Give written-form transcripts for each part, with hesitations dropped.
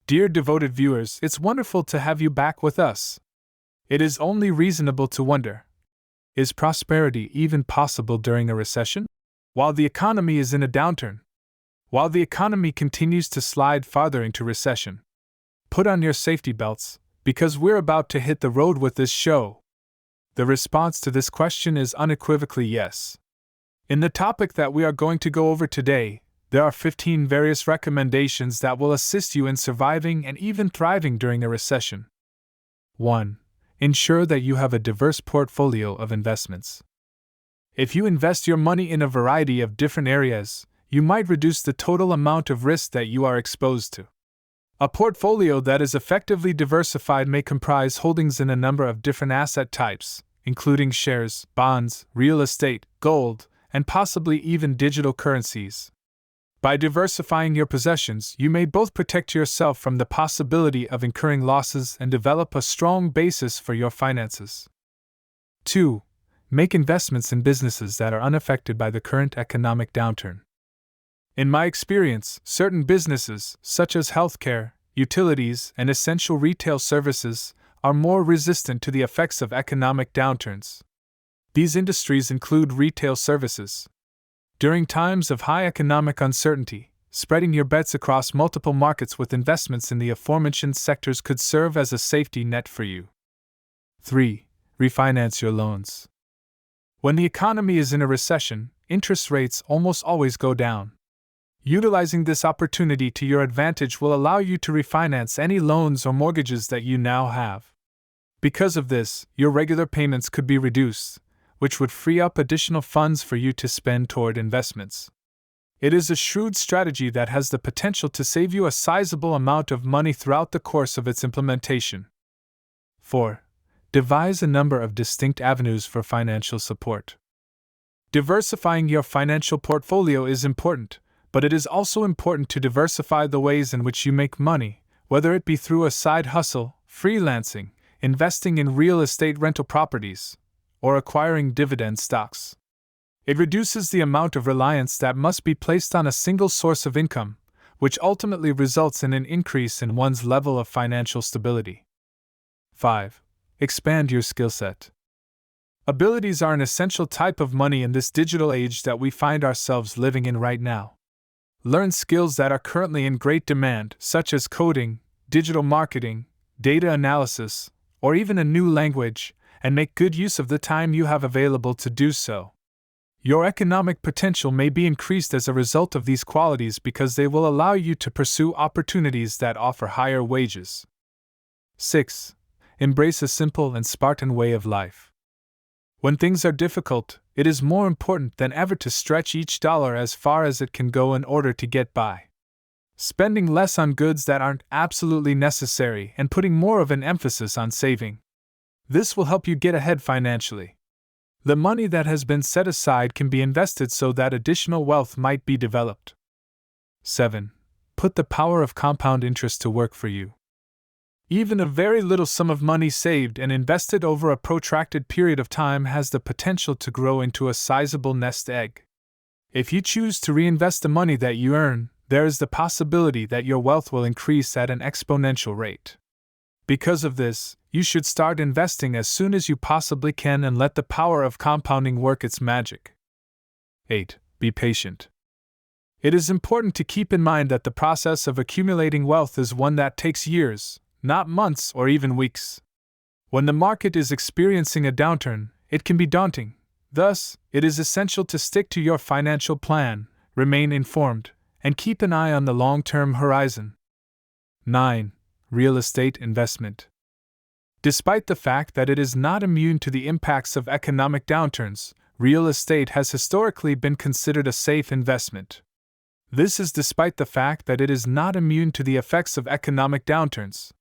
Dear devoted viewers, it's wonderful to have you back with us. It is only reasonable to wonder, is prosperity even possible during a recession? While the economy is in a downturn, while the economy continues to slide farther into recession, put on your safety belts, because we're about to hit the road with this show. The response to this question is unequivocally yes. In the topic that we are going to go over today, there are 15 various recommendations that will assist you in surviving and even thriving during a recession. 1. Ensure that you have a diverse portfolio of investments. If you invest your money in a variety of different areas, you might reduce the total amount of risk that you are exposed to. A portfolio that is effectively diversified may comprise holdings in a number of different asset types, including shares, bonds, real estate, gold, and possibly even digital currencies. By diversifying your possessions, you may both protect yourself from the possibility of incurring losses and develop a strong basis for your finances. 2. Make investments in businesses that are unaffected by the current economic downturn. In my experience, certain businesses, such as healthcare, utilities, and essential retail services, are more resistant to the effects of economic downturns. These industries include retail services. During times of high economic uncertainty, spreading your bets across multiple markets with investments in the aforementioned sectors could serve as a safety net for you. 3. Refinance your loans. When the economy is in a recession, interest rates almost always go down. Utilizing this opportunity to your advantage will allow you to refinance any loans or mortgages that you now have. Because of this, your regular payments could be reduced, which would free up additional funds for you to spend toward investments. It is a shrewd strategy that has the potential to save you a sizable amount of money throughout the course of its implementation. 4. Devise a number of distinct avenues for financial support. Diversifying your financial portfolio is important, but it is also important to diversify the ways in which you make money, whether it be through a side hustle, freelancing, investing in real estate rental properties, or acquiring dividend stocks. It reduces the amount of reliance that must be placed on a single source of income, which ultimately results in an increase in one's level of financial stability. 5. Expand your skill set. Abilities are an essential type of money in this digital age that we find ourselves living in right now. Learn skills that are currently in great demand, such as coding, digital marketing, data analysis, or even a new language, and make good use of the time you have available to do so. Your economic potential may be increased as a result of these qualities because they will allow you to pursue opportunities that offer higher wages. 6. Embrace a simple and Spartan way of life. When things are difficult, it is more important than ever to stretch each dollar as far as it can go in order to get by. Spending less on goods that aren't absolutely necessary and putting more of an emphasis on saving. This will help you get ahead financially. The money that has been set aside can be invested so that additional wealth might be developed. 7. Put the power of compound interest to work for you. Even a very little sum of money saved and invested over a protracted period of time has the potential to grow into a sizable nest egg. If you choose to reinvest the money that you earn, there is the possibility that your wealth will increase at an exponential rate. Because of this, you should start investing as soon as you possibly can and let the power of compounding work its magic. 8. Be patient. It is important to keep in mind that the process of accumulating wealth is one that takes years, not months or even weeks. When the market is experiencing a downturn, it can be daunting. Thus, it is essential to stick to your financial plan, remain informed, and keep an eye on the long-term horizon. 9. Real estate investment. Despite the fact that it is not immune to the impacts of economic downturns, real estate has historically been considered a safe investment. This is despite the fact that it is not immune to the effects of economic downturns.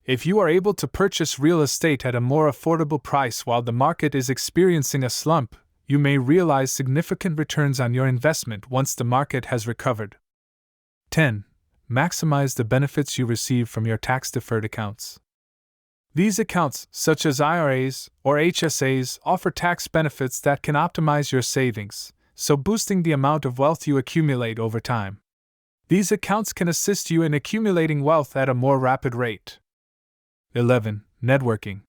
If you are able to purchase real estate at a more affordable price while the market is experiencing a slump, you may realize significant returns on your investment once the market has recovered. 10. Maximize the benefits you receive from your tax-deferred accounts. These accounts, such as IRAs or HSAs, offer tax benefits that can optimize your savings, so boosting the amount of wealth you accumulate over time. These accounts can assist you in accumulating wealth at a more rapid rate. 11. Networking.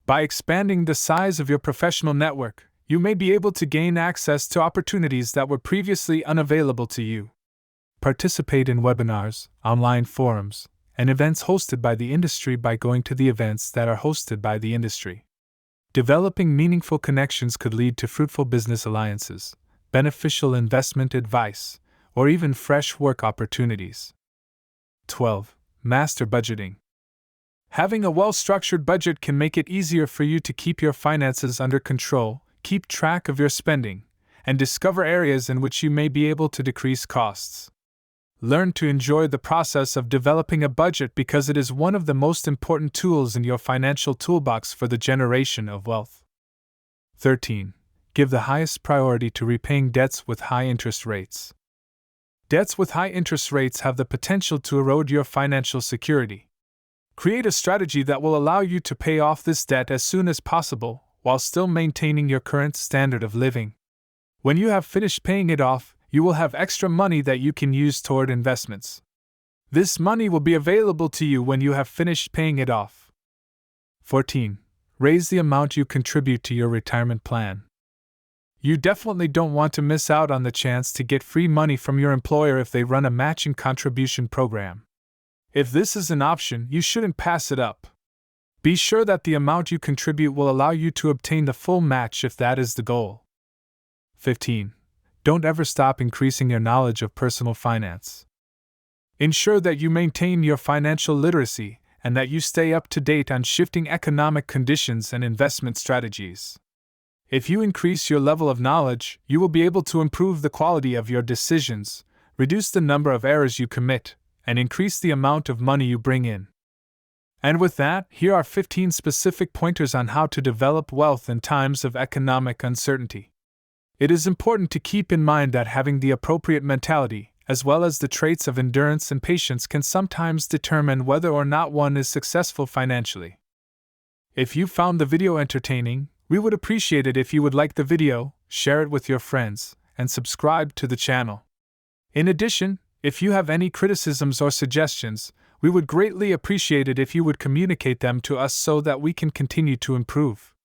By expanding the size of your professional network, you may be able to gain access to opportunities that were previously unavailable to you. Participate in webinars, online forums, and events hosted by the industry by going to the events that are hosted by the industry. Developing meaningful connections could lead to fruitful business alliances, beneficial investment advice, or even fresh work opportunities. 12. Master budgeting. Having a well-structured budget can make it easier for you to keep your finances under control, keep track of your spending, and discover areas in which you may be able to decrease costs. Learn to enjoy the process of developing a budget because it is one of the most important tools in your financial toolbox for the generation of wealth. 13. Give the highest priority to repaying debts with high interest rates. Debts with high interest rates have the potential to erode your financial security. Create a strategy that will allow you to pay off this debt as soon as possible, while still maintaining your current standard of living. When you have finished paying it off, you will have extra money that you can use toward investments. This money will be available to you when you have finished paying it off. 14. Raise the amount you contribute to your retirement plan. You definitely don't want to miss out on the chance to get free money from your employer if they run a matching contribution program. If this is an option, you shouldn't pass it up. Be sure that the amount you contribute will allow you to obtain the full match if that is the goal. 15. Don't ever stop increasing your knowledge of personal finance. Ensure that you maintain your financial literacy and that you stay up to date on shifting economic conditions and investment strategies. If you increase your level of knowledge, you will be able to improve the quality of your decisions, reduce the number of errors you commit, and increase the amount of money you bring in. And with that, here are 15 specific pointers on how to develop wealth in times of economic uncertainty. It is important to keep in mind that having the appropriate mentality, as well as the traits of endurance and patience, can sometimes determine whether or not one is successful financially. If you found the video entertaining, we would appreciate it if you would like the video, share it with your friends, and subscribe to the channel. In addition, if you have any criticisms or suggestions, we would greatly appreciate it if you would communicate them to us so that we can continue to improve.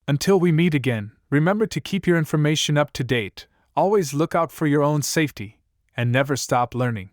Until we meet again, remember to keep your information up to date, always look out for your own safety, and never stop learning.